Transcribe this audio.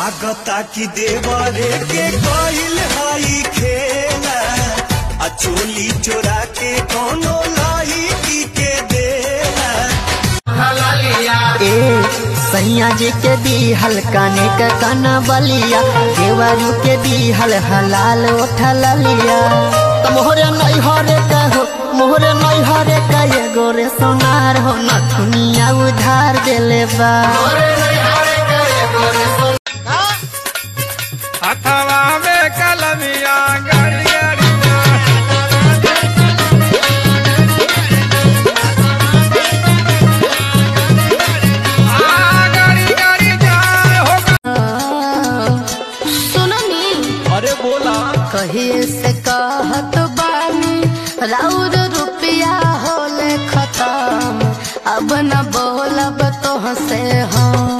लागता कि देवरे के कइल हाई खेला आ चोली चोरा के कोनो लाही के देला। सैया जी के दी हल्काने का काना बलिया देवरू के दी हलाल उठल लिया। मोहरे नहीं हरे का हो मोहरे नहीं हरे का ये गोरे सोनार हो न दुनिया उधार देले बा। हथवा में कलमिया गाड़ी गाड़ी गाड़ी गाड़ी जाए हो। सुननी अरे बोला कहिए से कहत बानी राउर रुपया होले खत्म अब न बोलब तो से हम।